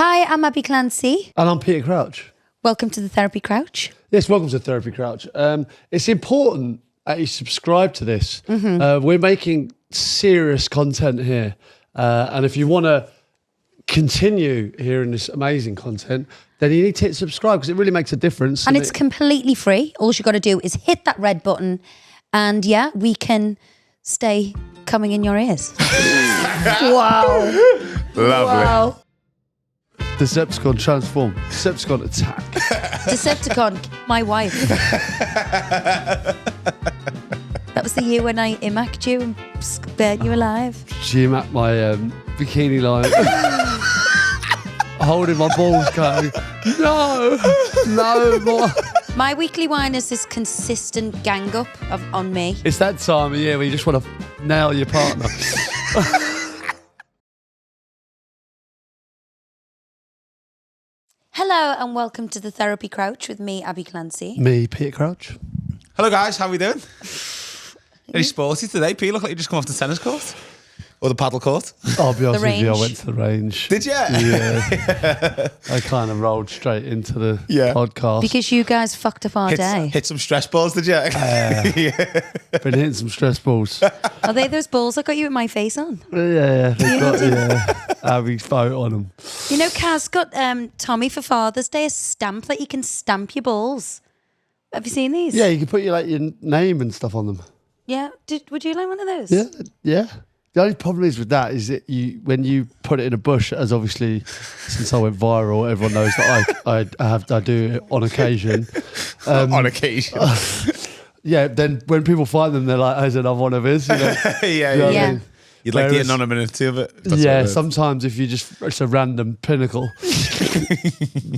Hi, I'm Abby Clancy. And I'm Peter Crouch. Welcome to the Therapy Crouch. Yes, welcome to Therapy Crouch. It's important that you subscribe to this. We're making serious content here. And if you want to continue hearing this amazing content, then you need to hit subscribe because it really makes a difference. And it's completely free. All you got to do is hit that red button and yeah, we can stay coming in your ears. Wow. Lovely. Wow. Decepticon transform. Decepticon attack. Decepticon, my wife. That was the year when I imacked you and spared you alive. Jim at my bikini line. Holding my balls going, no more. My weekly whine is this consistent gang up on me. It's that time of year where you just want to nail your partner. Hello and welcome to the Therapy Crouch with me, Abby Clancy. Me, Peter Crouch. Hello guys, how are we doing? Very sporty today. Pete, look like you just come off the tennis court or the paddle court. I'll be honest with you, I range. went to the range. Did you? Yeah. I kind of rolled straight into the podcast. Because you guys fucked up our day. Hit some stress balls, did you? Been hitting some stress balls. Are they those balls that got you with my face on? Yeah, they've got Abby's photo on them. You know, Kaz got Tommy for Father's Day a stamp that you can stamp your balls. Have you seen these? Yeah, you can put your name and stuff on them. Yeah. Would you like one of those? Yeah. The only problem is with that is that when you put it in a bush, as obviously since I went viral, everyone knows that I do it on occasion. On occasion. Yeah. Then when people find them, they're like, "There's another one of his." You know? Yeah. You know what I mean? You'd like the anonymity of it. That's Yeah. what it is. Sometimes if it's a random pinnacle,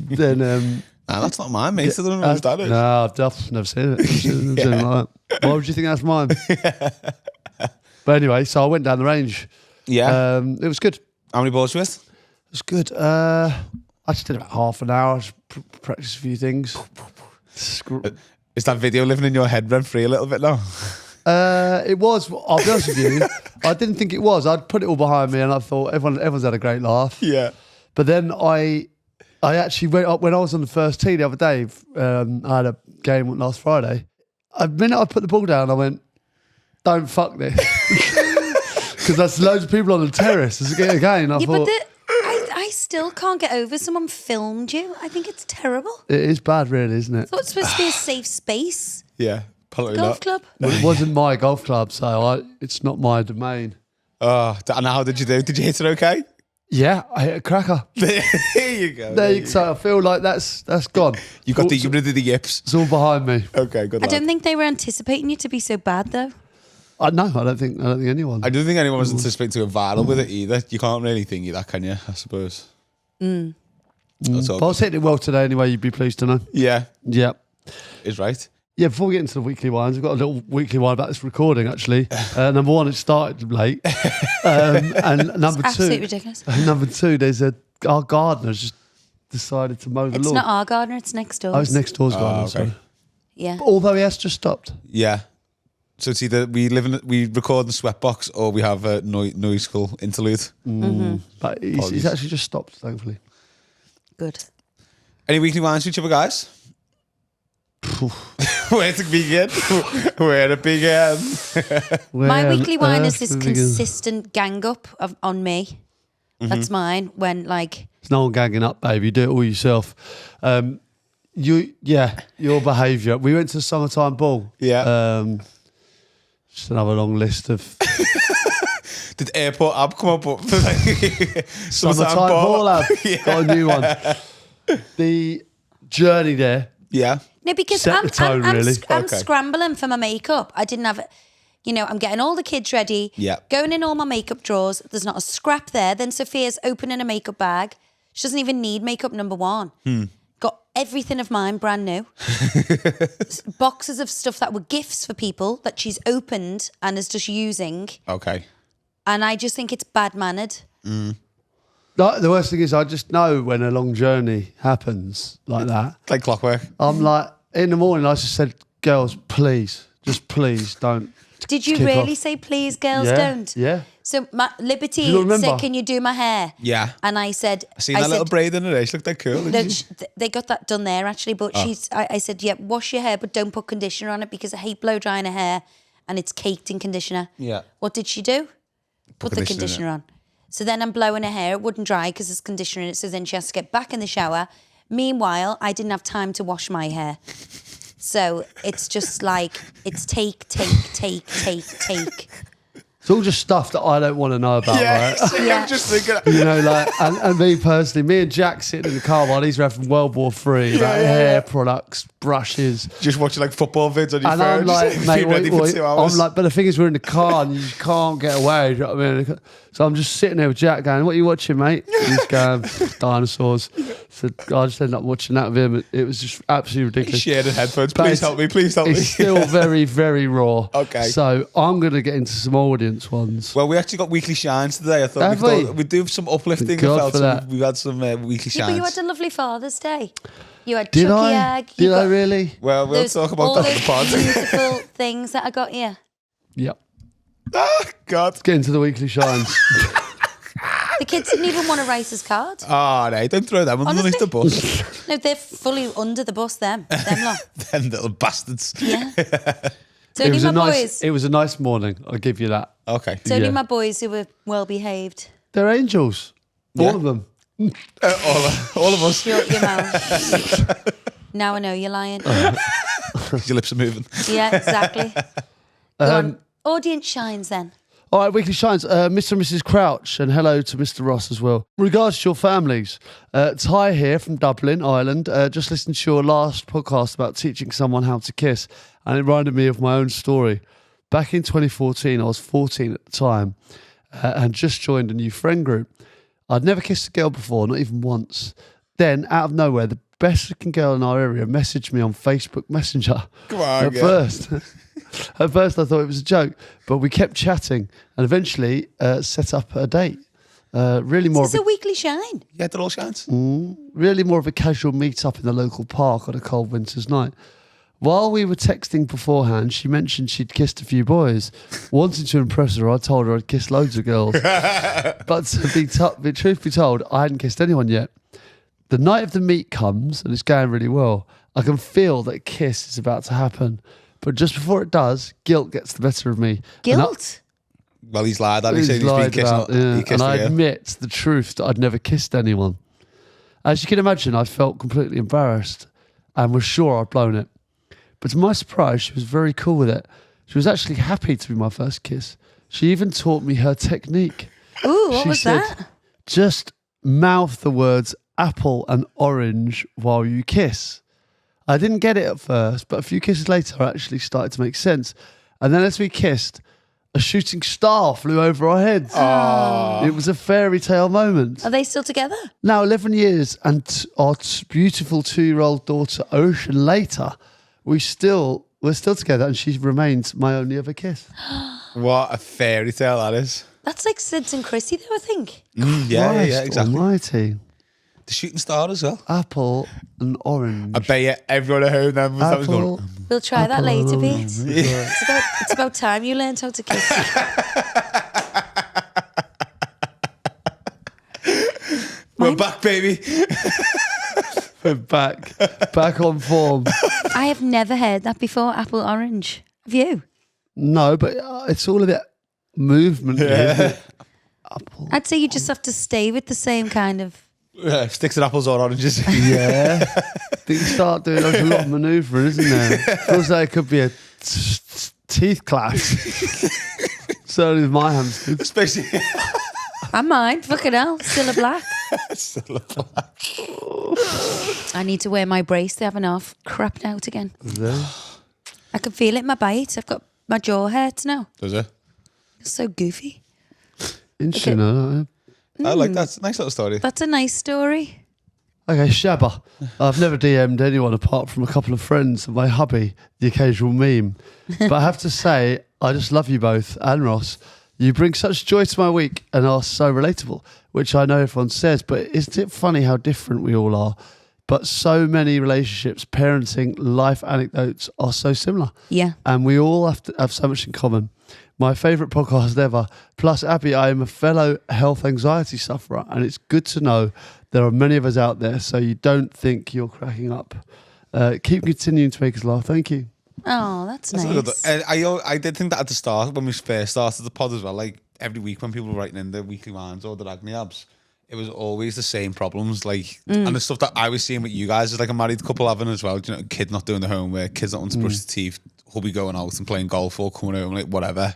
then. Nah, that's not mine, mate. I don't know what that is. No, I've never seen it. Never seen it like that. Why would you think that's mine? But anyway, so I went down the range. Yeah. It was good. How many balls you with? It was good. I just did about half an hour. Just practiced a few things. Is that video living in your head rent free a little bit now? It was. I'll be honest with you. I didn't think it was. I'd put it all behind me, and I thought everyone's had a great laugh. Yeah. But then I actually went up when I was on the first tee the other day. I had a game last Friday. The minute I put the ball down, I went, "Don't fuck this," because that's loads of people on the terrace. Again, I thought, but I still can't get over someone filmed you. I think it's terrible. it is bad, really, isn't it? I thought it's supposed to be a safe space. Yeah. Probably Golf not. club. Well, it wasn't my golf club, so it's not my domain. Oh, and how did you do? Did you hit it okay? Yeah, I hit a cracker. There you go. So I feel like that's gone. You got the rid of the yips. It's all behind me. Okay, good. I don't think they were anticipating you to be so bad, though. I don't think anyone. I don't think anyone was anticipating to go viral with it either. You can't really think that, can you? I suppose. That's all But I was hitting it well today anyway, you'd be pleased to know. Yeah, Yeah. is right. Yeah, before we get into the weekly wines, we've got a little weekly wine about this recording, actually. Number one, it started late. And number two... Absolutely ridiculous. Number two, our gardener's just decided to mow the It's lawn. not our gardener, it's next door. Oh, it's next door's gardener, okay. sorry. Yeah. Although he has just stopped. Yeah. So it's either we record in the sweatbox or we have a noiseful interlude. But he's actually just stopped, thankfully. Good. Any weekly wines for each other, guys? Where to begin? Where to begin? My weekly wine is earth this to begin? consistent gang up on me. That's mine. When There's no one gagging up, babe. You do it all yourself. Your behaviour. We went to the summertime ball. Yeah. Just another long list of Did Airport Ab come up? summertime ball. Got a new one. The journey there. Yeah. no, because Set the tone, really. I'm Okay. scrambling for my makeup. I didn't have it. You know, I'm getting all the kids ready. Yeah. Going in all my makeup drawers. There's not a scrap there. Then Sophia's opening a makeup bag. She doesn't even need makeup number one. Got everything of mine brand new. Boxes of stuff that were gifts for people that she's opened and is just using. Okay. And I just think it's bad mannered. No, the worst thing is I just know when a long journey happens like that. Like clockwork. I'm like, in the morning I just said, girls, please, just please don't Did you Kick really off. say, please, girls, Yeah, don't? yeah. So Liberty You don't remember? said, can you do my hair? Yeah. And I said... I seen that little braid in her. She looked that cool. No, Didn't she? they got that done there, actually. But I said, yeah, wash your hair, but don't put conditioner on it because I hate blow drying her hair and it's caked in conditioner. Yeah. What did she do? Put the conditioner in conditioner on. So then I'm blowing her hair. It wouldn't dry because there's conditioner in it. So then she has to get back in the shower. Meanwhile, I didn't have time to wash my hair. So it's just like, it's take. It's all just stuff that I don't want to know about, right? Yeah. I'm just thinking. You know, like, and me personally, me and Jack sitting in the car while he's from World War III, like hair products, brushes. Just watching like football vids on your And phone. I'm like, just mate, being ready for 2 hours. I'm like, but the thing is, we're in the car and you just can't get away. Do you know what I mean? So I'm just sitting there with Jack going, what are you watching, mate? And he's going, dinosaurs. So I just ended up watching that with him. It was just absolutely ridiculous. shared headphones. But Please help me. Please help me. It's still very, very raw. Okay. So I'm going to get into some audience ones. Well, we actually got weekly shines today. I thought Have we? we'd do some uplifting. Thank God for that. We've had some weekly Yeah, shines. but you had a lovely Father's Day. You had Did chucky I? egg. Did I really? Well, we'll Those- talk about all that in those the pod. beautiful things that I got you. Yep. Oh, God. Get into the weekly shines. The kids didn't even want to write his card. Oh, no, don't throw them underneath the bus. No, they're fully under the bus, them lot. Them little bastards. Yeah. It's only my boys. It was a nice morning. I'll give you that. Okay. It's only yeah. my boys who were well behaved. They're angels. Yeah. All of them. All of us. Shut your mouth. Now I know you're lying. Your lips are moving. Yeah, exactly. Go on. Audience shines then. All right, weekly shines. Mr. and Mrs. Crouch, and hello to Mr. Ross as well. Regards to your families, Ty here from Dublin, Ireland. Just listened to your last podcast about teaching someone how to kiss, and it reminded me of my own story. Back in 2014, I was 14 at the time, and just joined a new friend group. I'd never kissed a girl before, not even once. Then, out of nowhere, the best-looking girl in our area messaged me on Facebook Messenger. Come on, At first, I thought it was a joke, but we kept chatting and eventually set up a date. Really more It's of a weekly shine. Yeah, they're all shines. really more of a casual meet-up in the local park on a cold winter's night. While we were texting beforehand, she mentioned she'd kissed a few boys. Wanting to impress her, I told her I'd kissed loads of girls. But the truth be told, I hadn't kissed anyone yet. The night of the meet comes and it's going really well. I can feel that a kiss is about to happen. But just before it does, guilt gets the better of me. Guilt? Well, he's lied. He's saying he's been lied kissing. about, yeah. He kissed And I a girl. admit the truth that I'd never kissed anyone. As you can imagine, I felt completely embarrassed and was sure I'd blown it. But to my surprise, she was very cool with it. She was actually happy to be my first kiss. She even taught me her technique. Ooh, what She was said, that? just mouth the words apple and orange while you kiss. I didn't get it at first, but a few kisses later, I actually started to make sense. And then as we kissed, a shooting star flew over our heads. It was a fairy tale moment. Are they still together? Now, 11 years and our beautiful 2-year-old daughter, Ocean, later, we're still together, and she remains my only other kiss. What a fairy tale that is. That's like Sid and Chrissy, though, I think. Yeah, Christ exactly. Almighty. The shooting star as well. Apple and orange. I bet you everyone at home then was Apple. going, We'll try that Apple later, and Pete. orange. It's about time you learned how to kiss. we're back, baby. We're back on form. I have never heard that before, apple orange. Have you? No, but it's all a bit movement. Isn't it? Apple. I'd say you just have to stay with the same kind of... Sticks and apples or oranges. Yeah. I think you start doing like a lot of manoeuvring, isn't there? Feels like it could be a teeth clash. Certainly with my hamsters. Especially And mine, fucking hell, still a black. still a black. I need to wear my brace. They haven't half crapped out again. Yeah. I can feel it in my bite. I've got my jaw hurts now. Does it? It's so goofy. Interesting. Okay. I like that. It's a nice little story. That's a nice story. Okay, Shabba. I've never DM'd anyone apart from a couple of friends and my hubby, the occasional meme. But I have to say, I just love you both and Ross. You bring such joy to my week and are so relatable, which I know everyone says, but isn't it funny how different we all are? but so many relationships, parenting, life anecdotes are so similar. Yeah. And we all have to have so much in common. My favourite podcast ever. Plus, Abbey, I am a fellow health anxiety sufferer, and it's good to know there are many of us out there, so you don't think you're cracking up. Keep continuing to make us laugh. Thank you. Oh, that's nice. I did think that at the start, when we first started the pod as well, like every week when people were writing in the weekly whines or the Agony Abs, it was always the same problems. Like, and the stuff that I was seeing with you guys is like a married couple having as well. You know, kids not doing the homework, kids not wanting to brush their teeth, hubby going out and playing golf or coming home, like whatever.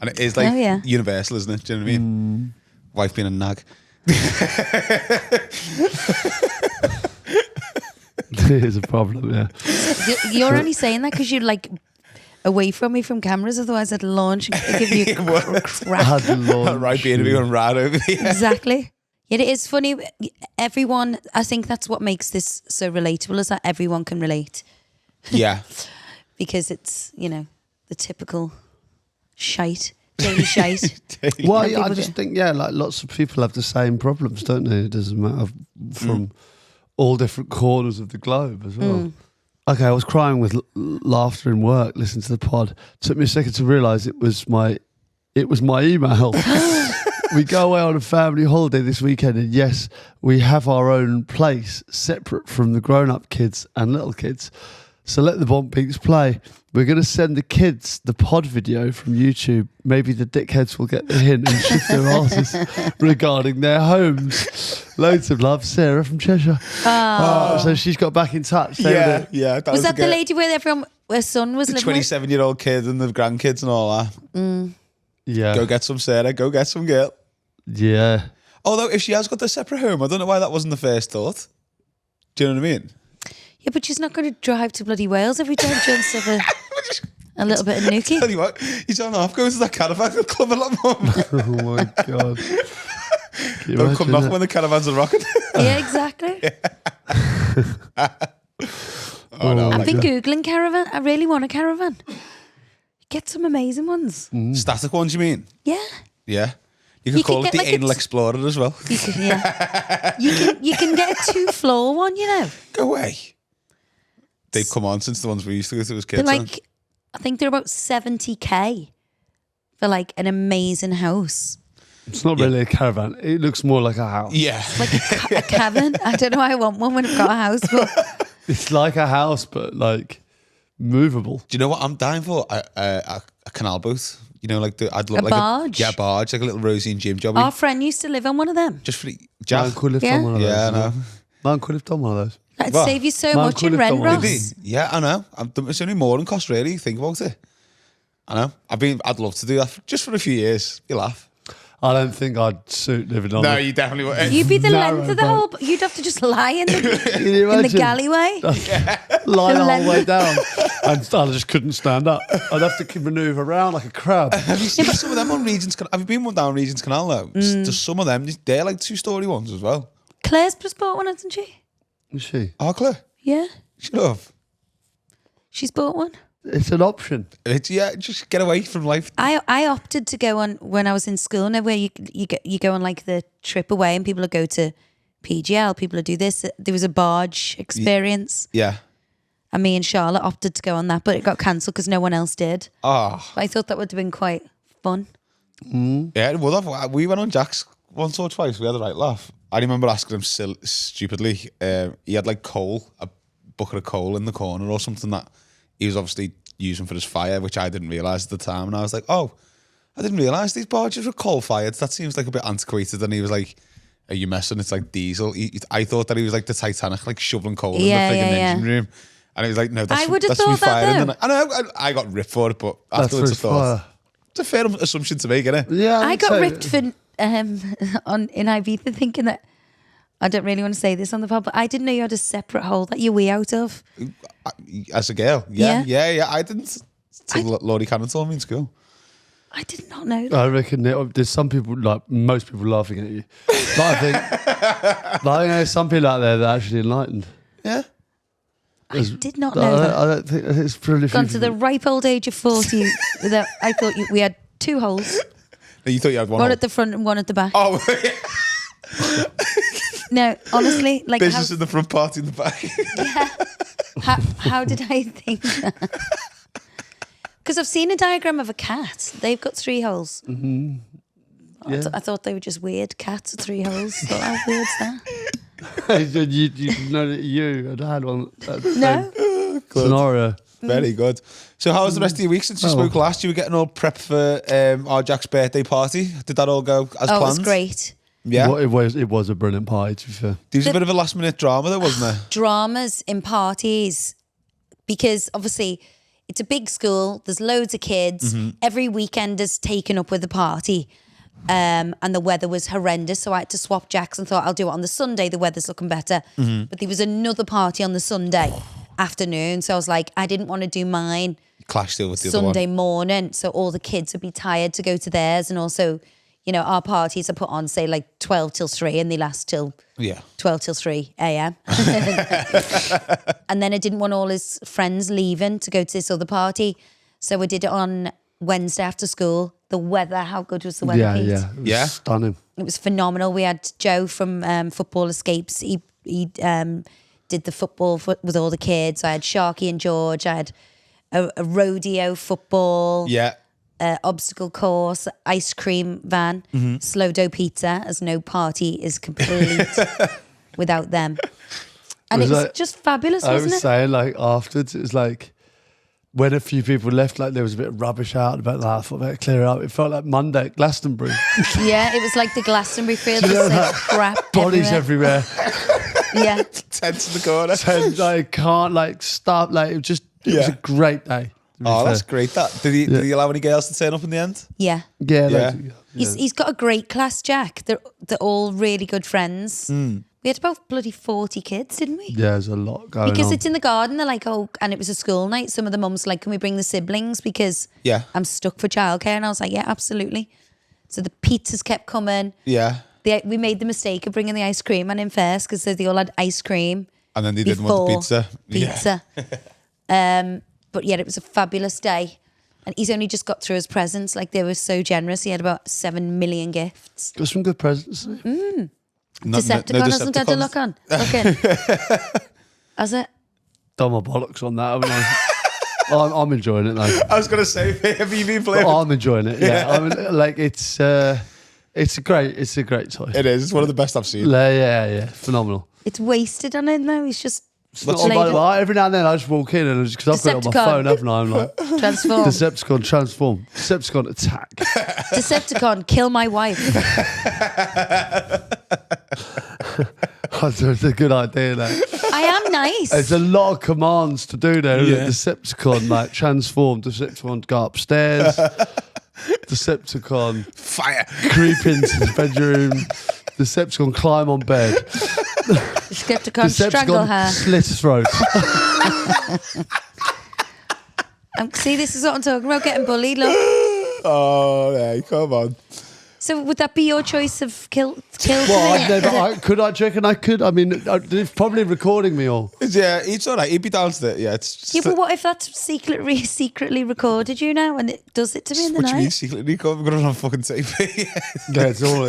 And it is like universal, isn't it? Do you know what I mean? Wife being a nag. It is a problem, yeah. You're only saying that because you're like away from me from cameras, otherwise I'd launch and give you a crap. Right, being everyone right over here. Exactly. Yet it is funny. Everyone, I think that's what makes this so relatable, is that everyone can relate. Yeah. Because it's, you know, the typical shite, daily shite. Well, yeah, I just think, like lots of people have the same problems, don't they? It doesn't matter from all different corners of the globe as well. Okay, I was crying with laughter in work listening to the pod. Took me a second to realise it was my email. We go away on a family holiday this weekend, and yes, we have our own place separate from the grown-up kids and little kids. So let the bomb peaks play. We're going to send the kids the pod video from YouTube. Maybe the dickheads will get the hint and shift their asses regarding their homes. Loads of love, Sarah from Cheshire. So she's got back in touch. Yeah. That was that the lady where her son was living? 27-year-old kid and the grandkids and all that. Yeah. Go get some, Sarah. Go get some, girl. Yeah. Although if she has got the separate home, I don't know why that wasn't the first thought. Do you know what I mean? Yeah, but she's not going to drive to bloody Wales every time she wants to have a little bit of nookie. Tell you what, he's on off going to that caravan club a lot more. Oh my God. Don't come knock when the caravans are rocking. Yeah, exactly. I've been Googling caravan. I really want a caravan. Get some amazing ones. Static ones, you mean? Yeah. Yeah. You could call it the Anal Explorer as well. You can, yeah. you can get a 2-floor one, you know. Go away. They've come on since the ones we used to go to as kids. They're like, I think they're about 70k for like an amazing house. It's not really a caravan. It looks more like a house. Yeah. Like a cabin. I don't know why I want one when I've got a house, but It's like a house, but like movable. Do you know what I'm dying for? A canal booth. You know, like I'd love a like barge. a barge, like a little Rosie and Jim job. Our friend used to live on one of them. Just for the Man could live on one of those. Yeah, I know. Man could have done one of those. That'd What? save you so Man much in could have rent, done one of Ross. Yeah, I know. It's only more than cost, really. Think about it. I know. I'd love to do that just for a few years. You laugh. I don't think I'd suit living on No, it. you definitely would. You'd be the Narrow length of the boat. whole. You'd have to just lie in Can you the imagine? galleyway. Lie the whole length. way down. And I just couldn't stand up. I'd have to manoeuvre around like a crab. Have you seen some of them on Regent's Canal? Have you been down Regent's Canal though? There's some of them. They're like 2-story ones as well. Claire's just bought one, hasn't she? Is she? Oh, Claire. Yeah, Shut up. she's bought one. It's an option. Yeah, just get away from life. I opted to go on when I was in school. Now where you go on like the trip away, and people will go to PGL. People will do this. There was a barge experience, Yeah. and me and Charlotte opted to go on that, but it got cancelled because no one else did. Oh. But I thought that would have been quite fun. Yeah, it would have. We went on Jack's once or twice. We had a right laugh. I remember asking him stupidly. He had like coal, a bucket of coal in the corner or something that he was obviously using for his fire, which I didn't realise at the time. And I was like, oh, I didn't realise these barges were coal-fired. That seems like a bit antiquated. And he was like, are you messing? It's like diesel. I thought that he was like the Titanic, like shoveling coal in the frigging engine room. And he was like, no, that's, I would have that's me thought that firing. though. I know, I got ripped for it, but That's afterwards I his thought, fire. it's a fair assumption to make, isn't it? Yeah, I I'd got say- ripped for in Ibiza thinking that. I don't really want to say this on the pod, but I didn't know you had a separate hole that you wee out of. As a girl, yeah. I didn't. Till Lordy Cannon told me in school. I did not know that. I reckon there's some people, like most people, laughing at you. But I think there's some people out there that are actually enlightened. Yeah. I did not know that. I don't think it's pretty. Gone to the ripe old age of 40 without. I thought we had 2 holes, No, you thought you had one. one hole. at the front and one at the back. Oh, No, honestly, like Business in the front, party in the back. how did I think that? Because I've seen a diagram of a cat. They've got 3 holes. Mm-hmm. Yeah. I thought they were just weird cats with 3 holes. Thought, how weird's that? you know that you had had one. No. Scenario. Very good. So how was the rest of your week since you spoke last? You were getting all prepped for our Jack's birthday party. Did that all go as planned? It was great. Yeah. Well, it was a brilliant party, to be fair. There was a bit of a last minute drama there, wasn't there? Dramas in parties, because obviously it's a big school. There's loads of kids. Every weekend is taken up with the party. And the weather was horrendous, so I had to swap Jack's and thought I'll do it on the Sunday. The weather's looking better. But there was another party on the Sunday afternoon, so I was like, I didn't want to do mine Clash still with the other one. Sunday morning, so all the kids would be tired to go to theirs, and also, you know, our parties are put on say like 12 till 3 and they last till 12 till 3 a.m. And then I didn't want all his friends leaving to go to this other party, so we did it on Wednesday after school. The weather, how good was the weather, Pete? It was stunning. It was phenomenal. We had Joe from Football Escapes. He did the football with all the kids. I had Sharky and George. I had a rodeo football. Yeah. Obstacle course, ice cream van, slow dough pizza, as no party is complete without them. And it was like, just fabulous, wasn't it? I was saying, like, afterwards, it was like, when a few people left, like there was a bit of rubbish out about that. I thought about clear it up. It felt like Monday at Glastonbury. Yeah, it was like the Glastonbury field. Just like crap bodies everywhere. Yeah, Tents in the corner. Like can't like stop. Like it was a great day. Oh, that's great. Did he allow any girls to turn up in the end? yeah. Yeah. He's got a great class, Jack. They're all really good friends. We had about bloody 40 kids, didn't we? Yeah, there's a lot going on. Because it's in the garden, they're like, oh, and it was a school night. Some of the mums were like, can we bring the siblings? Because I'm stuck for childcare. And I was like, yeah, absolutely. So the pizzas kept coming. Yeah. We made the mistake of bringing the ice cream man in first because they all had ice cream. And then they didn't want the pizza. Pizza. Yeah. But yeah, it was a fabulous day. And he's only just got through his presents. Like, they were so generous. He had about 7 million gifts. Got some good presents. Decepticon hasn't had a look on. Has it? Done my bollocks on that, haven't I? I'm enjoying it though. I was going to say, have you been playing? I'm enjoying it. Yeah, I mean, like it's a great toy. It is. It's one of the best I've seen. Yeah, phenomenal. It's wasted on him though. He's just. Every now and then I just walk in and because I've got it on my phone, haven't I? I'm like, transform. Decepticon transform. Decepticon attack. Decepticon kill my wife. It's a good idea, that. I am nice. There's a lot of commands to do there. Yeah. Decepticon, like transform. Decepticon go upstairs. Decepticon fire. Creep into the bedroom. Decepticon climb on bed. Decepticon strangle her. Slit throat. See, this is what I'm talking about. Getting bullied. Look. Oh, yeah, come on. So would that be your choice of kill? Well, could I? Do you reckon I could? I mean, it's probably recording me all. Yeah, it's all right. He'd be down to it. Yeah, it's just but what if that's secretly recorded you now and it does it to me in the night? What do you mean secretly recorded? We're going to on fucking TV. Yeah, it's all.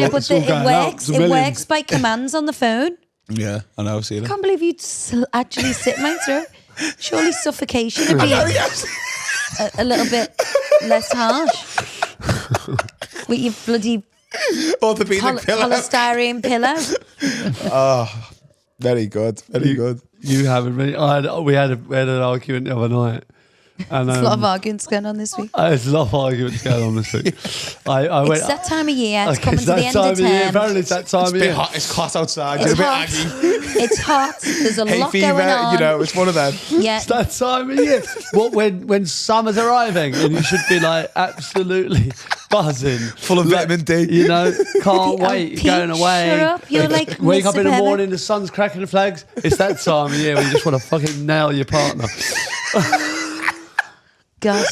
No, but it works. It works by commands on the phone. Yeah, I know. I can't believe you'd actually sit my throat. Surely suffocation would be a little bit less harsh. With your bloody orthopedic pillow. Polystyrene pillow. Oh, very good. Very good. You haven't really. We had an argument the other night. And, there's a lot of arguments going on this week. There's a lot of arguments going on this week. It's that time of year. It's coming to the end of term. Apparently it's that time of year. It's hot outside. It's hot. It's hot. There's a lot fever, going on. You know, it's one of them. Yeah. It's that time of year. When summer's arriving and you should be like absolutely buzzing. Full of vitamin D. You know, can't wait. Pete, You're going away. Shut up. You're like wake up in the morning, the sun's cracking the flags. It's that time of year where you just want to fucking nail your partner. God.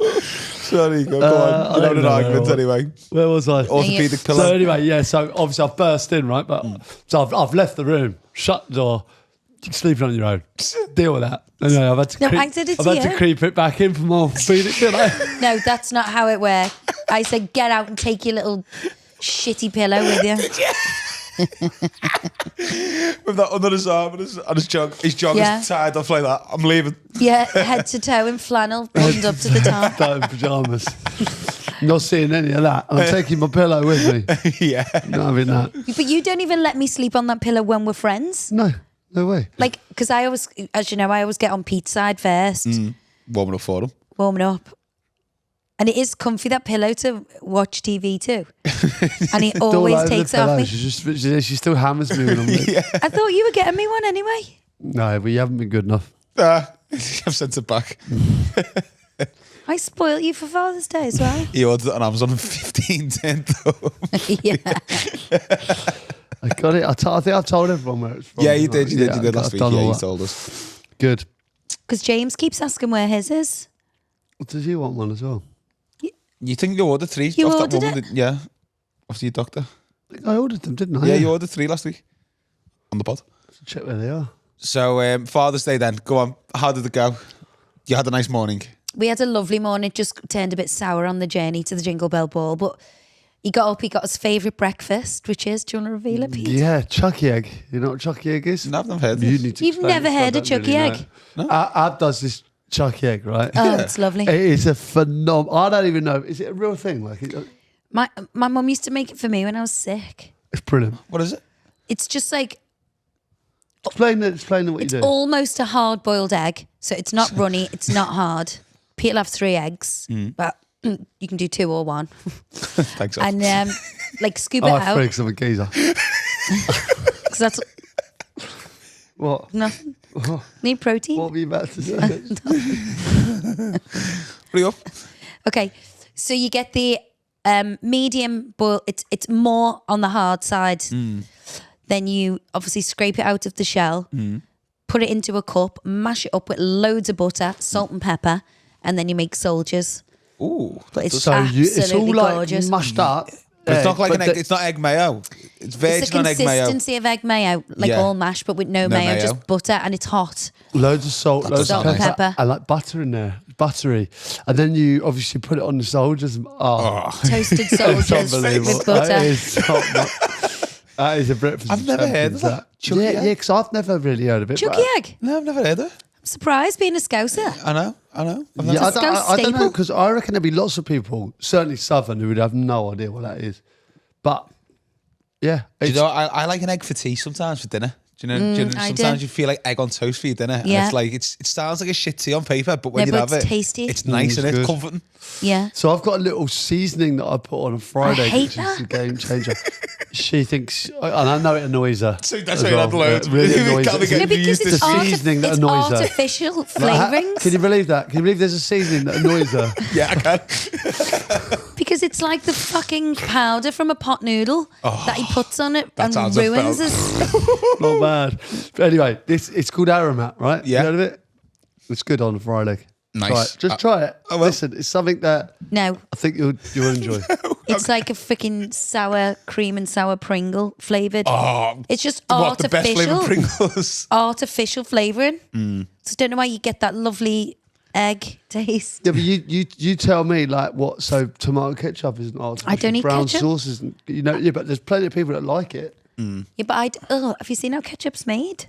Sorry, go on. You know an argument anyway. Where was I? Orthopedic pillow. So anyway, yeah. So obviously I've burst in, right? But so I've left the room, shut the door. You're sleeping on your own. Deal with that. Anyway, I've had to creep it back in for my orthopedic pillow. No, that's not how it works. I said get out and take your little shitty pillow with you. With that under his arm and his joggers tied off like that. I'm leaving. Yeah, head to toe in flannel, buttoned up to the top. That in pyjamas. Not seeing any of that. I'm taking my pillow with me. Yeah. Not having that. But you don't even let me sleep on that pillow when we're friends. No way. Like, because I always, as you know, I always get on Pete's side first. Warming up for him. Warming up. And it is comfy, that pillow, to watch TV too. And he always takes it off me. She still hammers me when I'm like, I thought you were getting me one anyway. no, but you haven't been good enough. I've sent it back. I spoiled you for Father's Day as well. He ordered it on Amazon on 15 cents. Yeah. I got it. I think I've told everyone where it's from. Yeah, you did. You did last week. Yeah, you that. told us. Good. Because James keeps asking where his is. Does you want one as well? You think you ordered 3? You off ordered that woman, it? Yeah. After your doctor. I ordered them, didn't I? Yeah, you ordered 3 last week. On the pod. Check where they are. So, Father's Day then. Go on. How did it go? You had a nice morning. We had a lovely morning. It just turned a bit sour on the journey to the Jingle Bell Ball. But he got up, he got his favourite breakfast, which is, do you want to reveal it, Pete? Yeah, chucky egg. You know what chucky egg is? No, I've never heard of You it. need to You've explain never it, 'cause I heard of don't chucky really egg? know. Ab does this chucky egg, right? Oh, it's lovely. It is a phenomenal. I don't even know. Is it a real thing? Like, My mum used to make it for me when I was sick. it's brilliant. What is it? It's just like, Explain what you it's do. almost a hard-boiled egg. So it's not runny, it's not hard. Pete'll have 3 eggs, but you can do 2 or 1. Thanks. And like scoop it I out. freaks of a geezer. Because that's What? nothing. Need protein. What were you about to say? Hurry up. Okay, so you get the medium boil. It's more on the hard side. Then you obviously scrape it out of the shell, put it into a cup, mash it up with loads of butter, salt and pepper, and then you make soldiers. Ooh. But it's So absolutely it's all like gorgeous. mushed up. But it's not like but an egg. It's not egg mayo. It's It's the virgin on egg mayo. consistency of egg mayo, like Yeah. all mashed, but with no No mayo, mayo. just butter, and it's hot. Loads of salt, loads Salt of and pepper, pepper. and like butter in there, buttery. And then you obviously put it on the soldiers. Oh, Toasted it's soldiers unbelievable. with butter. That is top notch. That is a breakfast. I've never heard of that. Chucky Yeah, egg? yeah, because I've never really heard of it. Chucky but- egg. No, I've never heard of it. I'm surprised being a Scouser. I know. I've never Yeah, I It's a don't, I don't know staple. because I reckon there'd be lots of people, certainly Southern, who would have no idea what that is. But yeah, Do you it's, know, I like an egg for tea sometimes for dinner. Do you know, I do. sometimes you feel like egg on toast for your dinner. And Yeah. it's like, it sounds like a shit tea on paper, but when Yeah, you but have it's it, tasty. it's nice it's and it's good. comforting. Yeah. so I've got a little seasoning that I put on a Friday, I hate which is that. a game changer. She thinks, and I know it annoys her. So that's as why you had well. loads. It really You annoys can't her. get No, because used to it's, the seasoning that it's annoys her. artificial Like, flavourings. can you believe that? Can you believe there's a seasoning that annoys her? Yeah, I can. Because it's like the fucking powder from a pot noodle that he puts on it That and sounds ruins about- us. Not bad. But anyway, it's called aromat, right? Yeah. You heard of it? It's good on a Friday. Nice. Try it. Just try it. I will. Listen, it's something that No, I think you'll enjoy. it's like a freaking sour cream and sour Pringle flavoured. Oh, It's just what, the best artificial. flavour Pringles? Artificial flavouring. So I don't know why you get that lovely egg taste. Yeah, but you tell me like what? So tomato ketchup isn't artificial. I don't eat brown ketchup. sauce isn't. You know, yeah, but there's plenty of people that like it. Yeah, but have you seen how ketchup's made?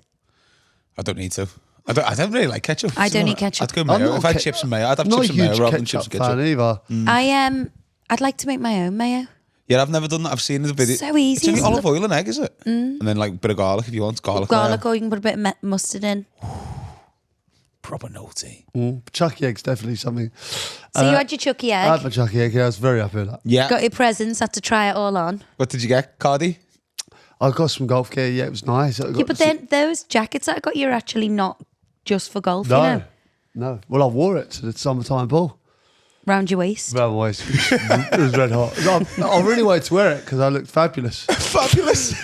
I don't need to. I don't really like ketchup. I don't eat ketchup. I'd go I'm mayo. not If a I had ke- chips and mayo, I'd have Not chips a and mayo huge rather than chips ketchup and ketchup. fan either. I'd like to make my own mayo. Yeah, I've never done that. I've seen the video. So easy, It's only isn't olive it? oil and egg, is it? And then like a bit of garlic if you want. Garlic Garlic, mayo. or you can put a bit of mustard in. Proper naughty. Chucky egg's definitely something. So you had your chucky I had egg, my chucky egg. Yeah, I was very happy with that. Yeah. got your presents, had to try it all on. What did you get, Cardi? I got some golf gear. Yeah, it was nice. I got Yeah, but then those jackets that I got you are actually not just for golf, no, you know, no. Well, I wore it to the summertime ball. round your waist. Well, it was red hot. I really wanted to wear it because I looked fabulous. Fabulous.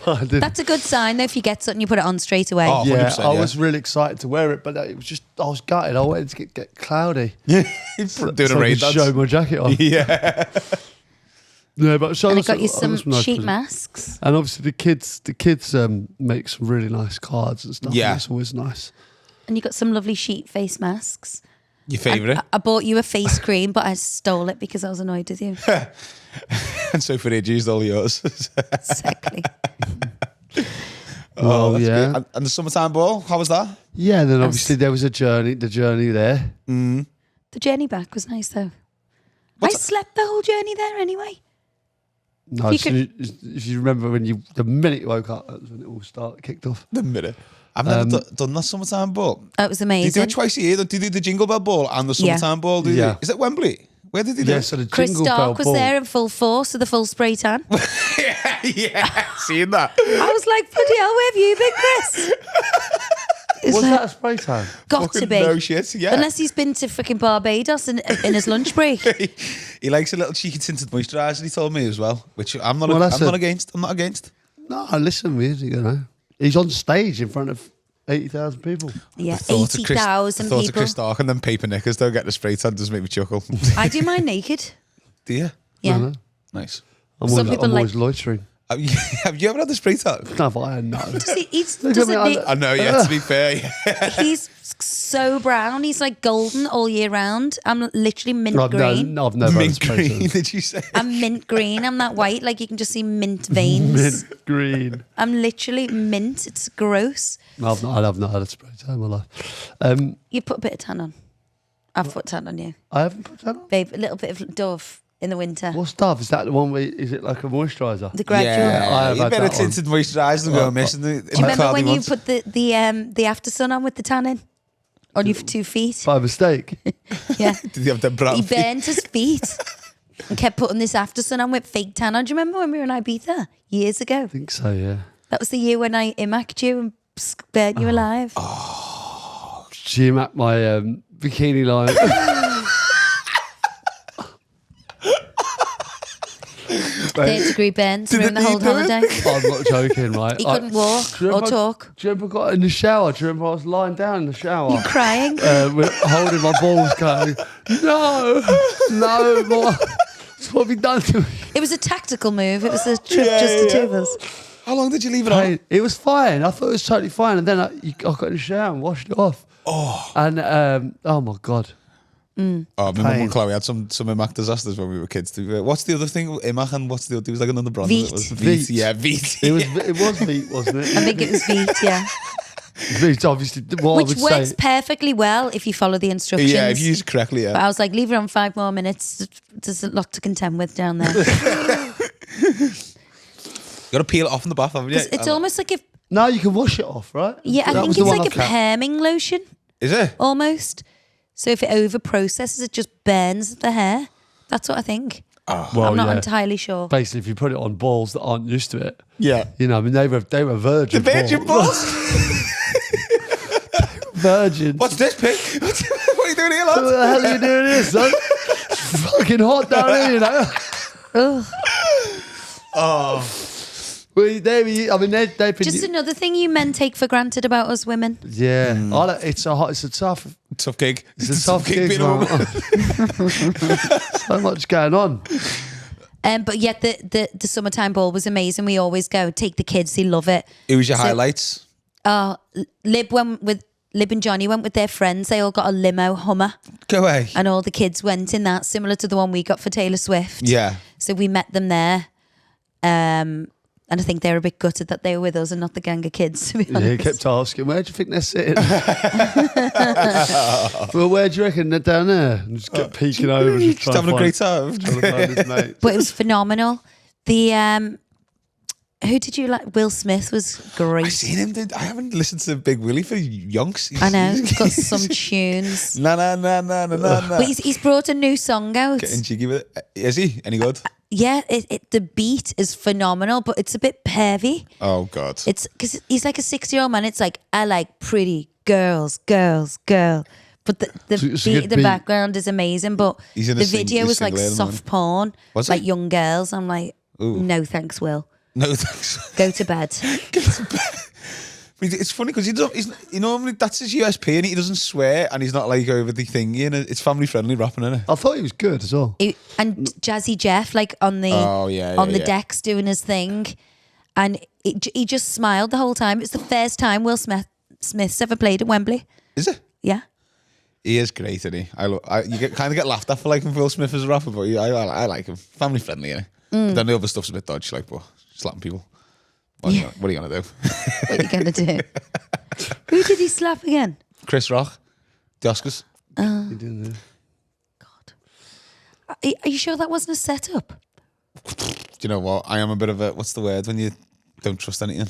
I didn't. That's a good sign though. If you get something, you put it on straight away. Oh. Yeah, 100%, I yeah. was really excited to wear it, but it was just I was gutted. I wanted to get cloudy. Doing a So I raid could dance. show my jacket on. Yeah. Yeah, but so And I that's- got you got some nice sheet presents. masks. And obviously the kids make some really nice cards and stuff. Yeah. and it's always nice. And you got some lovely sheet face masks. Your favourite? I bought you a face cream, but I stole it because I was annoyed with you. And so for age used all yours. Exactly. Well, that's yeah. good. And the summertime ball, how was that? Yeah, then obviously there was the journey there. The journey back was nice though. I slept the whole journey there anyway. No, If you if you remember the minute you woke up, that's when it all kicked off. The minute. I've never done that summertime ball. That was Do you amazing. do it twice a year? Do you do the Jingle Bell Ball and the summertime ball? Yeah. Is it Wembley? Where did you do Yeah, it? so the Chris Jingle Stark Bell was ball. there in full force with the full spray tan. Yeah, seeing that. I was like, bloody hell, where have you been, Chris? It's Was like, that a spray tan? got to Fucking be. no shit, yeah. Unless he's been to freaking Barbados in his lunch break. He likes a little cheeky tinted moisturiser, he told me as well, which I'm not, Well, I'm not against. I'm not against. No, listen, he's on stage in front of 80,000 people. Yeah, Thought of 80,000 Thought of people. Chris Stark and then paper knickers, don't get the spray tan, does make me chuckle. I do mine naked. Do you? Yeah. No. Nice. I'm Some always, people I'm like- always loitering. Have you ever had the spray tan? No, but I know. I know, yeah, to be fair. Yeah. He's so brown. He's like golden all year round. I'm literally mint green. I've never had a Mint spray green, tan. did you say? I'm mint green. I'm that white. Like you can just see mint veins. Mint green. I'm literally mint. It's gross. No, I've not had a spray tan in my life. You put a bit of tan on. I've put tan on you. I haven't put tan on. Babe, a little bit of Dove in the winter. What's Dove? Is that the one where, is it like a moisturiser? The gradual. I have you had better that one. tinted moisturiser than go missing the Do you remember when you put the after sun on with the tan in? On your 2 feet? By mistake. Yeah. Did you have them brown He feet? burned his feet and kept putting this after sun on with fake tan on. Do you remember when we were in Ibiza years ago? I think so, yeah. That was the year when I imacked you and burnt you alive. Jim at my bikini line. 3rd-degree burns Did during it the whole need doing? holiday. I'm not joking, right? He couldn't walk Do you or remember- talk. Do you remember I got in the shower? Do you remember I was lying down in the shower? You crying? Holding my balls going, no, more. What have you done to me? It was a tactical move. It was a trip just the two of us. How long did you leave it on? Hey, it was fine. I thought it was totally fine. And then I got in the shower and washed it off. Oh. And, oh my God. Oh, my mum and Chloe had some imac disasters when we were kids. What's the other thing? Imac and what's the other? There was like another brand. Veet. It was Veet. Yeah, Veet. It was Veet, wasn't it? I think it was Veet, yeah. Veet, obviously, what Which I would works say. perfectly well if you follow the instructions. Yeah, if you use it correctly, But yeah. I was like, leave it on 5 more minutes. There's a lot to contend with down there. You got to peel it off in the bath, haven't you? It's almost like if, No, you can wash it off, right? yeah, I That think was it's the one like a I've kept. perming lotion, Is it? almost. So if it over processes, it just burns the hair. That's what I think. Well, I'm not yeah. entirely sure. Basically, if you put it on balls that aren't used to it, Yeah. you know, I mean, they were virgin The virgin balls? Virgin. What's this, pig? What are you doing here, What lad? the hell are you doing here, son? It's fucking hot down here, you know. Ugh. They've been. Just another thing you men take for granted about us women. Yeah, it's a tough Tough gig. It's a tough gig, being a man. woman. So much going on. But yet the summertime ball was amazing. We always go, take the kids, they love it. It was your So- highlights. Lib and Johnny went with their friends. They all got a limo Hummer, Go away. and all the kids went in that, similar to the one we got for Taylor Swift. Yeah. So we met them there. And I think they were a bit gutted that they were with us and not the gang of kids, to be Yeah, honest. he kept asking, where do you think they're sitting? Well, where do you reckon they're down there? And just kept peeking over. Just having a great time. Trying to find his mate. But it was phenomenal. The who did you like? Will Smith was great. I seen him, dude. I haven't listened to Big Willie for yonks. I know. He's got some tunes. Na. But he's brought a new song out. Getting jiggy with it. Is he? Any good? Yeah, the beat is phenomenal, but it's a bit pervy. Oh, God. It's because he's like a 60-year-old man. It's like, I like pretty girls. But the It's a beat good in the beat. background is amazing. But He's in a the sing- video he's was like single, soft porn, Was like it? young girls. I'm like, Ooh. no thanks, Will. No, thanks. Go to bed. It's funny because he normally that's his USP, and he doesn't swear, and he's not like over the thing. You know, it's family friendly rapping, isn't it? I thought he was good as well. And Jazzy Jeff, like on the decks doing his thing, and he just smiled the whole time. It's the first time Will Smith's ever played at Wembley. Is it? Yeah. He is great, isn't he? You kind of get laughed at for liking Will Smith as a rapper, but I like him. Family friendly, innit? But then the other stuff's a bit dodgy, like, but slapping people. What are you gonna do? What are you gonna do? Who did he slap again? Chris Rock, the Oscars. He didn't. God. Are you sure that wasn't a setup? Do you know what? I am a bit of a, what's the word when you don't trust anything?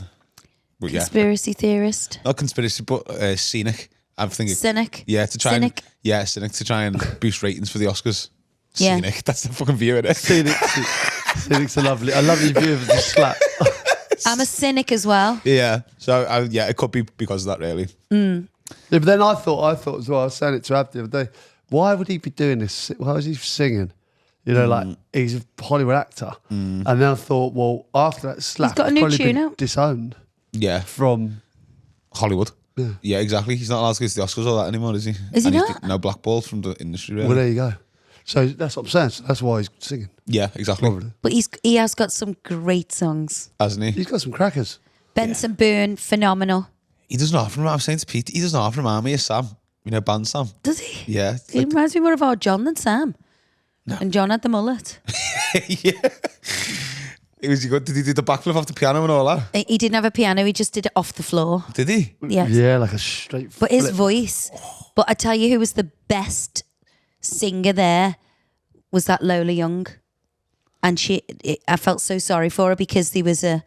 But Conspiracy theorist. Not conspiracy, but cynic. I'm thinking Cynic. Yeah, to try Cynic. cynic to try and boost ratings for the Oscars. Yeah. Cynic, that's the fucking view of it. Cynic's a lovely view of the slap. I'm a cynic as well. Yeah, so it could be because of that, really. Yeah, but then I thought as well. I was saying it to Ab the other day. Why would he be doing this? Why was he singing? You know, like he's a Hollywood actor. And then I thought, well, after that slap, He's got a new probably tune been out. disowned Yeah, from. Hollywood. Yeah, exactly. He's not allowed to go to the Oscars or that anymore, is he? Is he And he's not? no blackballed from the industry, really. Well, there you go. So that's what I'm saying. So that's why he's singing. Yeah, exactly. Probably. But he has got some great songs. Hasn't he? He's got some crackers. Benson Boone, phenomenal. He does not. I was saying to Pete, he does not remind me of Sam. You know, band Sam. Does he? Yeah. He reminds me more of our John than Sam. No. And John had the mullet. Yeah. Did he do the backflip off the piano and all that? He didn't have a piano. He just did it off the floor. Did he? Yes. Yeah, like a straight. But his flip. voice. But I tell you who was the best singer there was that Lola Young. And I felt so sorry for her because there was a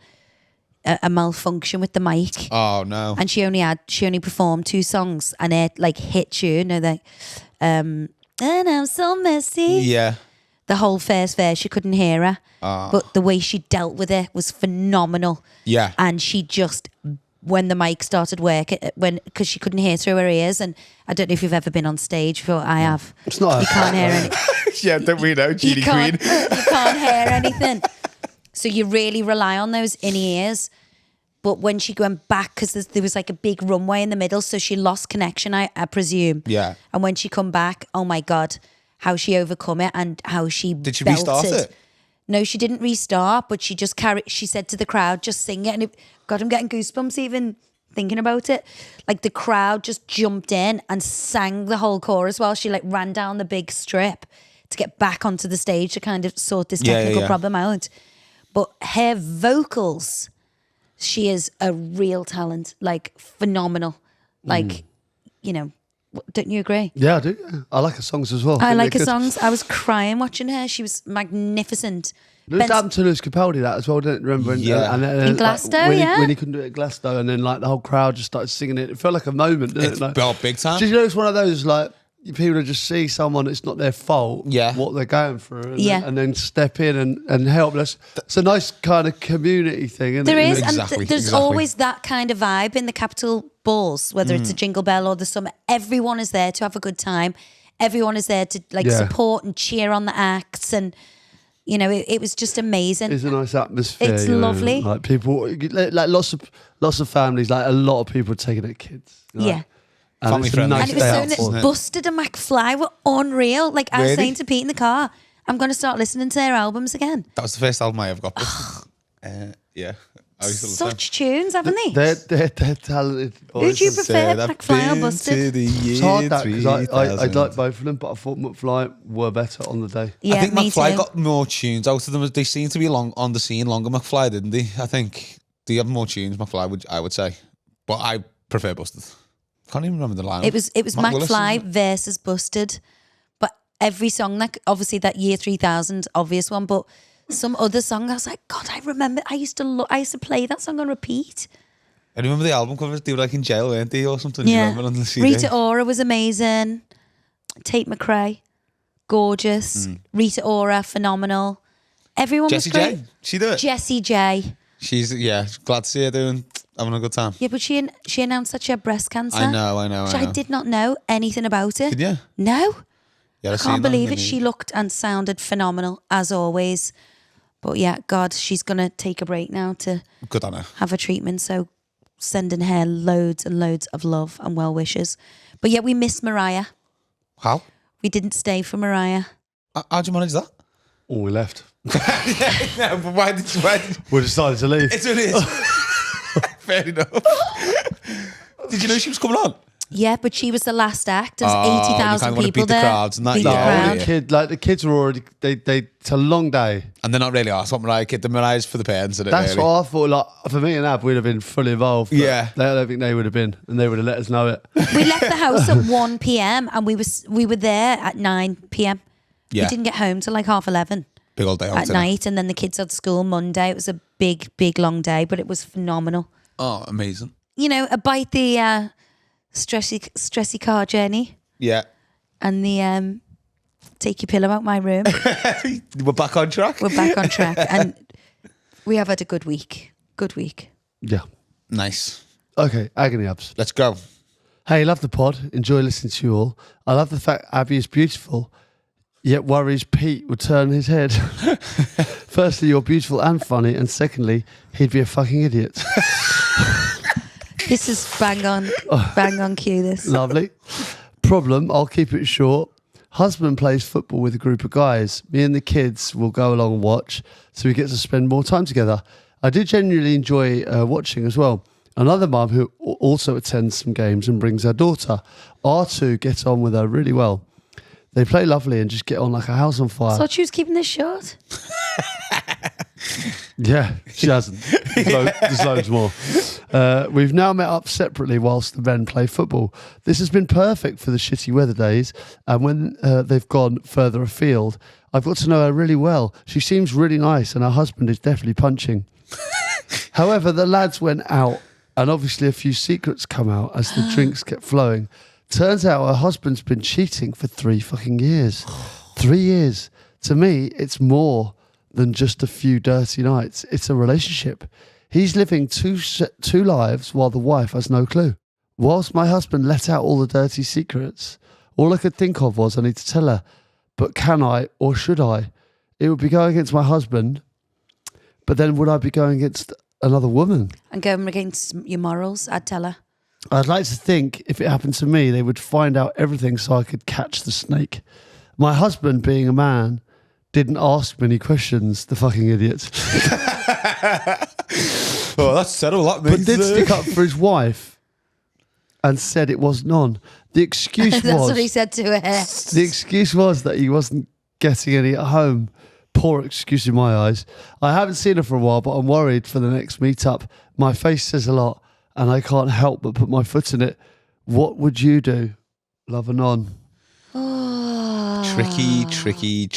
malfunction with the mic. Oh no. And she only performed 2 songs and it like hit tune. You know, like, and I'm so messy. Yeah. The whole first verse, she couldn't hear her. But the way she dealt with it was phenomenal. Yeah. And she just, when the mic started working, because she couldn't hear through her ears, and I don't know if you've ever been on stage before, I have. It's not. You can't hear anything. Yeah, don't we know? Genie Queen. You can't hear anything. So you really rely on those in-ears. But when she went back, because there was like a big runway in the middle, so she lost connection, I presume. Yeah. And when she come back, oh my God, how she overcome it and how she Did she belted. restart it? No, she didn't restart, but she just she said to the crowd, just sing it. And God, I'm getting goosebumps even thinking about it. Like the crowd just jumped in and sang the whole chorus while she like ran down the big strip to get back onto the stage to kind of sort this technical problem out. But her vocals, she is a real talent, like phenomenal. Like, you know, don't you agree? Yeah, I do. Yeah. I like her songs as well. I like her good. songs. I was crying watching her. She was magnificent. It happened to Lewis Capaldi that as well, didn't you? Remember? Yeah. And In Glasgow, when he couldn't do it at Glasgow, and then like the whole crowd just started singing it. It felt like a moment, didn't It's it? Like, big time. did you know it's one of those like people that just see someone, it's not their fault, what they're going through, and then step in and help. It's a nice kind of community thing, isn't There it? is, Exactly, and there's always that kind of vibe in the Capitol balls, whether it's a Jingle Bell or the Summer. Everyone is there to have a good time. Everyone is there to support and cheer on the acts, and you know it was just amazing. It's a nice atmosphere. It's you know, lovely. like people, like lots of families, like a lot of people taking their kids. You know? Yeah. And Family it's a friendly. nice And it was day out, so isn't it? Busted and McFly were unreal. Like I was Really? saying to Pete in the car, I'm going to start listening to their albums again. That was the first album I ever got. Yeah. I used to listen. Such tunes, haven't they? They're talented. Who do you prefer, Said I've McFly or been Busted? to the It's year hard that because I 3000. like both of them, but I thought McFly were better on the day. Yeah, I think me McFly too. got more tunes out of them. They seem to be long on the scene longer. McFly didn't they? I think they have more tunes. McFly I would say, but I prefer Busted. Can't even remember the line. It was Matt Willis, McFly isn't it? versus Busted, but every song, like obviously that year 3000, obvious one, but some other song, I was like, God, I remember. I used to play that song on repeat. I remember the album covers. They were like in jail, weren't they, or something? Do you Yeah, remember on the CD? Rita Ora was amazing. Tate McRae, gorgeous. Rita Ora, phenomenal. Everyone Jessie was great. J. She do it. Jessie J. She's glad to see her having a good time. Yeah, but she announced that she had breast cancer. I know. Which I did not know anything about it. Did you? No. Yeah, I can't believe it. She looked and sounded phenomenal, as always. But yeah, God, she's going to take a break now to Good on her. have a treatment. So sending her loads and loads of love and well wishes. But yeah, we miss Mariah. How? We didn't stay for Mariah. How'd you manage that? Oh, we left. Yeah, but why did We decided to leave. It's what it is. Fair enough. Did you know she was coming on? Yeah, but she was the last act. There's you 80,000 kinda wanna people beat the there. crowds and that, Beat yeah. the All crowd. the kids were already. It's a long day. And they're not really asked what Mariah Kid. The Mariah's for the parents, isn't it? That's really? what I thought. Like for me and Ab, we'd have been fully involved. But Yeah. I don't think they would have been, and they would have let us know it. We left the house at 1 p.m. and we were there at 9 p.m. Yeah. We didn't get home till like 11:30 Big old day out, at innit? night, and then the kids had school Monday. It was a big, big long day, but it was phenomenal. Oh, amazing. You know, about the stressy car journey Yeah. and the take your pillow out my room. We're back on track. We're back on track, and we have had a good week. Good week. Yeah. Nice. Okay. Agony Abs. Let's go. Hey, love the pod. Enjoy listening to you all. I love the fact Abbey is beautiful, yet worries Pete would turn his head. Firstly, you're beautiful and funny, and secondly, he'd be a fucking idiot. This is bang on cue. This Lovely. Problem, I'll keep it short. Husband plays football with a group of guys. Me and the kids will go along and watch, so we get to spend more time together. I do genuinely enjoy watching as well. Another mum who also attends some games and brings her daughter. Our two get on with her really well. They play lovely and just get on like a house on fire. thought she was keeping this short. Yeah, she hasn't. There's loads more. We've now met up separately whilst the men play football. This has been perfect for the shitty weather days, and when they've gone further afield, I've got to know her really well. She seems really nice, and her husband is definitely punching. However, the lads went out, and obviously a few secrets come out as the drinks kept flowing. Turns out her husband's been cheating for 3 fucking years. 3 years. To me, it's more than just a few dirty nights. It's a relationship. He's living two lives while the wife has no clue. Whilst my husband let out all the dirty secrets, all I could think of was I need to tell her, but can I or should I? It would be going against my husband, but then would I be going against another woman? And going against your morals, I'd tell her. I'd like to think if it happened to me, they would find out everything so I could catch the snake. My husband, being a man, didn't ask many questions, the fucking idiot. Oh, that's terrible. That But means did stick up for his wife and said it wasn't on. The excuse That's was what he said to her. the excuse was that he wasn't getting any at home. Poor excuse in my eyes. I haven't seen her for a while, but I'm worried for the next meetup. My face says a lot, and I can't help but put my foot in it. What would you do? Love and on. Tricky.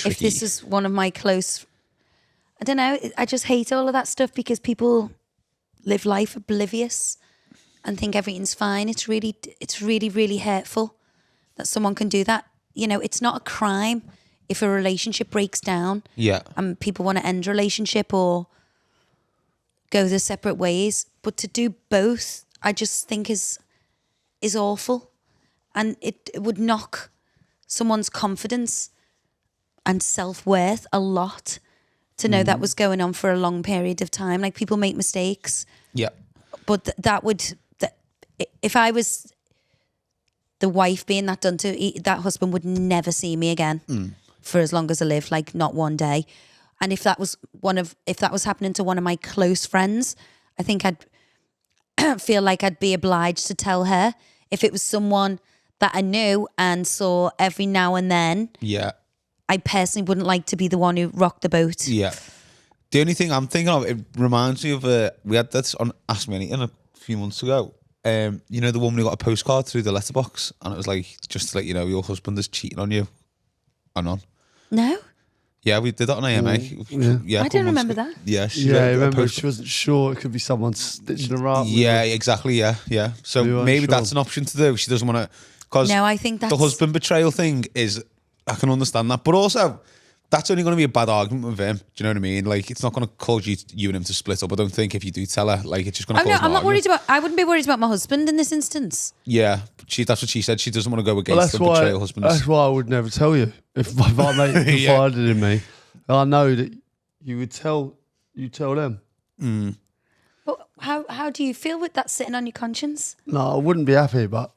If this is one of my close, I don't know. I just hate all of that stuff because people live life oblivious and think everything's fine. It's really, really hurtful that someone can do that. You know, it's not a crime if a relationship breaks down. Yeah. And people want to end a relationship or go their separate ways. But to do both, I just think is awful. And it would knock someone's confidence and self-worth a lot to know that was going on for a long period of time. Like, people make mistakes. Yeah. But if I was the wife being that done to, that husband would never see me again for as long as I live, like not one day. And if that was happening to one of my close friends, I think I'd feel like I'd be obliged to tell her. If it was someone that I knew and saw every now and then, Yeah. I personally wouldn't like to be the one who rocked the boat. Yeah. The only thing I'm thinking of, it reminds me of we had this on Ask Me Anything a few months ago. You know, the woman who got a postcard through the letterbox, and it was like, just to let you know, your husband is cheating on you. And on. No? Yeah, we did that on AMA. Yeah, I don't remember that. Yeah, I remember she wasn't sure. It could be someone stitching her up. Yeah, exactly. Yeah. So We weren't maybe sure. that's an option to do. She doesn't want to, because No, I think that's... the husband betrayal thing is, I can understand that, but also that's only going to be a bad argument with him. Do you know what I mean? Like, it's not going to cause you and him to split up. I don't think if you do tell her, like, it's just going to Oh, cause no, an I'm not argument. worried about... I wouldn't be worried about my husband in this instance. Yeah, that's what she said. She doesn't want to go Well, against the betrayal husband. that's why I would never tell you. If my mate confided in me, I know that you would tell them. But how do you feel with that sitting on your conscience? No, I wouldn't be happy, but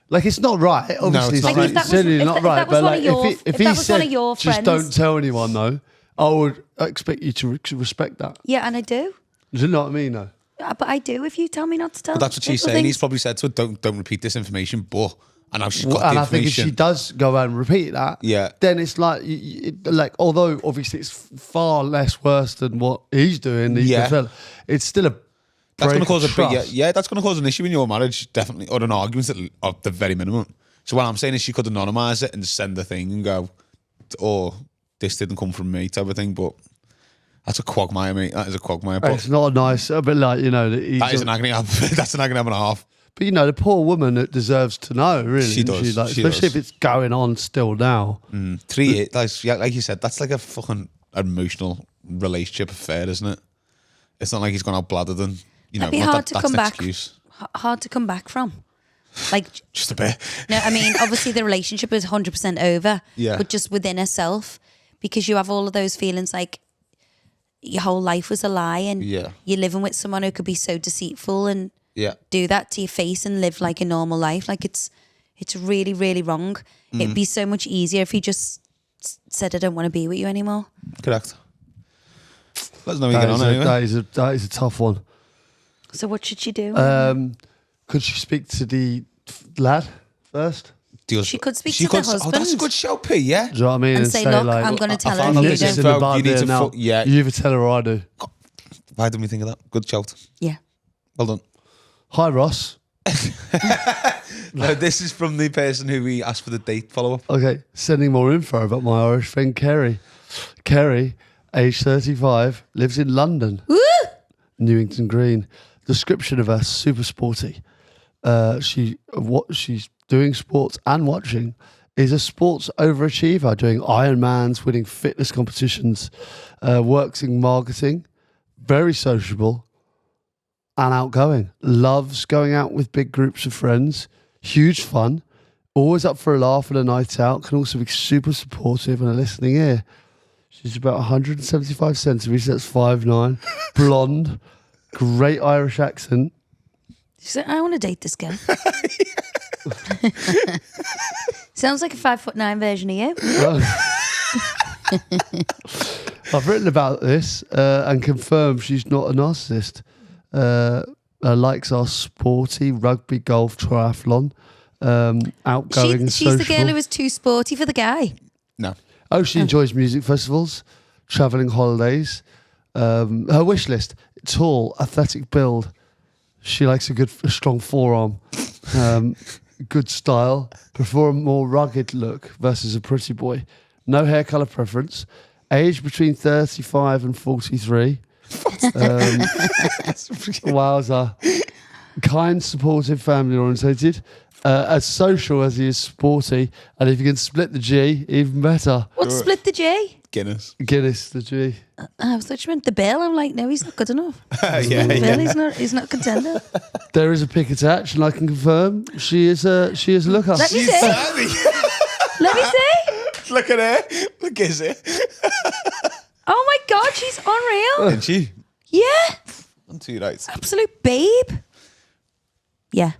like, it's not right. Obviously, it's not it's right. If that was- certainly if not that- if right. that was But one like, of your- if if he that was said, one of your just friends- don't tell anyone, though, I would expect you to respect that. Yeah, and I do. Do you know what I mean? Though. But I do if you tell me not to tell. But that's what she's little saying. He's things. probably said to her, don't repeat this information, but... And now she's got And the I think if information. she does go out and repeat that, Yeah. then it's like, like although obviously it's far less worse than what he's doing, it's still a That's going to break cause of a big, trust. yeah, that's going to cause an issue in your marriage, definitely, or an argument at the very minimum. So what I'm saying is she could anonymise it and send the thing and go, oh, this didn't come from me type of thing, but that's a quagmire, mate. That is a quagmire. But It's not a nice, but like, you know, that is an agony ab. That's an agony ab and a half. but you know, the poor woman that deserves to know, really. She does, she especially does. if it's going on still now. 3 years, like you said, that's like a fucking emotional relationship affair, isn't it? It's not like he's gone out bladdered and, you know, That'd be hard to that's come an back. excuse. Hard to come back from. Like, Just a bit. no, I mean, obviously the relationship is 100% over. Yeah. But just within herself, because you have all of those feelings like your whole life was a lie, and Yeah. you're living with someone who could be so deceitful and Yeah. do that to your face and live like a normal life. Like it's really, really wrong. It'd be so much easier if he just said, I don't want to be with you anymore. Correct. Let us know how you get on anyway. That is a tough one. So what should she do? Could she speak to the lad first? She could speak to the Oh, that's a husband. good show, P, yeah? Do you know what I mean? And say, look, like, I'm going to tell her found if out you this don't. is in the info, bud you need there to now. yeah. You either tell her or I do. Why didn't we think of that? Good shout. Yeah. Well done. Hi, Ross. No, this is from the person who we asked for the date follow-up. Okay, sending more info about my Irish friend Kerry. Kerry, age 35, lives in London. Woo! Newington Green. Description of her, super sporty. What she's doing sports and watching is a sports overachiever, doing Ironmans, winning fitness competitions, works in marketing, very sociable and outgoing. Loves going out with big groups of friends, huge fun, always up for a laugh and a night out, can also be super supportive and a listening ear. She's about 175 centimetres, that's 5'9", blonde, great Irish accent. She said, I want to date this girl. Sounds like a 5'9" version of you. I've written about this and confirmed she's not a narcissist. Her likes are sporty, rugby, golf, triathlon, outgoing and She's sociable. the girl who was too sporty for the guy. No. Oh, she enjoys music festivals, travelling holidays. Her wish list, tall, athletic build. She likes a strong forearm. Good style. Prefer a more rugged look versus a pretty boy. No hair colour preference. Age between 35 and 43. Wowza. Kind, supportive, family orientated. As social as he is sporty. And if you can split the G, even better. What, split the J? Guinness. Guinness, the G. I was like, you meant the Bill. I'm like, no, he's not good enough. Yeah, Bill, he's not a contender. There is a pic attached, and I can confirm she is a looker. Let me see. Let me see. Look at her. Look at her. Oh my God, she's unreal. Isn't she? Yeah. On two rights. Absolute babe. Yeah.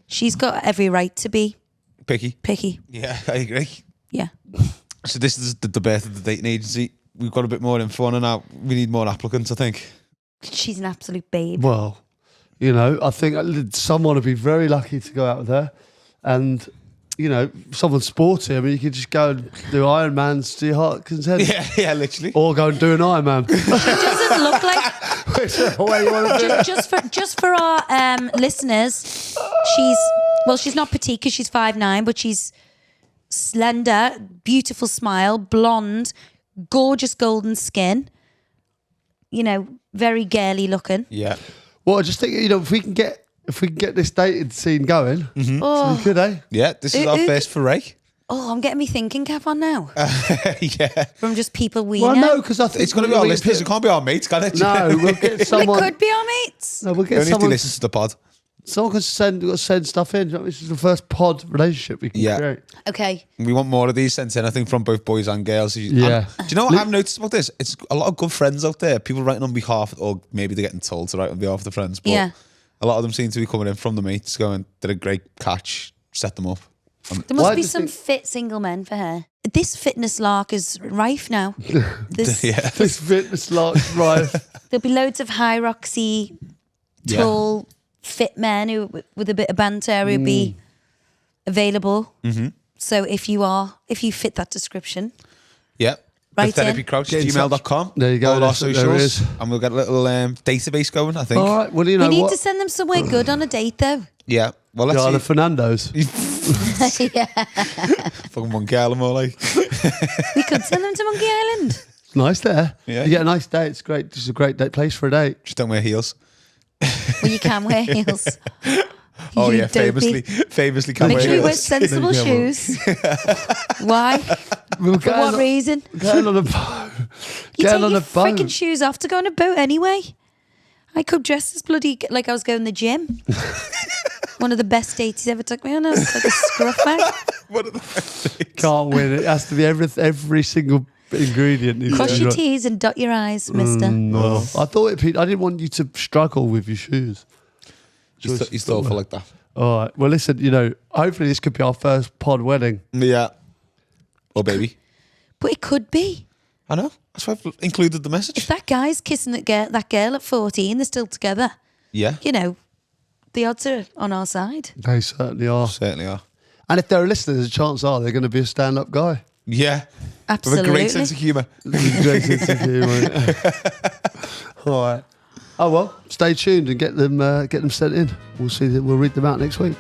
She's got every right to be Picky. Yeah, I agree. Yeah. So this is the birth of the dating agency. We've got a bit more info on her now. We need more applicants, I think. She's an absolute babe. Well, you know, I think someone would be very lucky to go out with her. And, you know, someone sporty, I mean, you could just go and do Ironmans to your heart content. Yeah, literally. Or go and do an Ironman. She doesn't look like... Whichever way you want to do it. just for our listeners, she's not petite because she's 5'9", but she's slender, beautiful smile, blonde, gorgeous golden skin. You know, very girly looking. Yeah. Well, I just think, you know, if we can get this dating scene going, so we could, eh? Yeah, this is our first foray. Oh, I'm getting me thinking cap on now. Yeah. From just people we Well, know. no, because I think It's going to be our listeners. It can't be our mates, can it? No, we'll get Well, someone. it could be our mates. No, we'll get Only if they someone. listen to the pod. Someone can send stuff in. This is the first pod relationship we can Yeah. create. Okay. We want more of these sent in, I think, from both boys and girls. Yeah. Do you know what I've noticed about this? It's a lot of good friends out there. People writing on behalf, or maybe they're getting told to write on behalf of the friends. But Yeah. a lot of them seem to be coming in from the mates going, did a great catch, set them up. There Why must be do you some think- fit single men for her. This fitness lark is rife now. Yeah. This fitness lark's rife. There'll be loads of high roxy tall, fit men who with a bit of banter who'd be available. So if you fit that description, The therapycrouch@gmail.com. There you go. All our There socials, is. and we'll get a little database going, I think. All right. Well, you know we need what? to send them somewhere good on a date, though. Yeah. Well, let's Go to see. Fernando's. Yeah, Fucking Monkey Island, more like. we could send them to Monkey Island. Nice there. Yeah. You get a nice date. It's great. It's a great place for a date. Just don't wear heels. Well, you can wear heels. Oh You yeah, dopey. famously can't Make wear sure you wear heels. sensible shoes. Why? For what reason? Getting on a boat. You Getting take on your a boat. freaking shoes off to go on a boat anyway. I could dress as bloody like I was going to the gym. One of the best dates he's ever took me on. I was like a scruff bag. What are the Can't win. It has to be every single ingredient. needs to Cross be your right. T's and dot your I's, mister. No. I thought I didn't want you to struggle with your shoes. He's thoughtful like that. All right. Well, listen, hopefully this could be our first pod wedding. Yeah. Oh, baby. But it could be. I know. That's why I've included the message. If that guy's kissing that girl at 14, they're still together. Yeah. The odds are on our side. They certainly are. Certainly are. And if they're a listener, there's a chance they're going to be a stand-up guy. Yeah. Absolutely. With a great sense of humour. Great sense of humour. All right. Oh well, stay tuned and get them sent in. We'll read them out next week.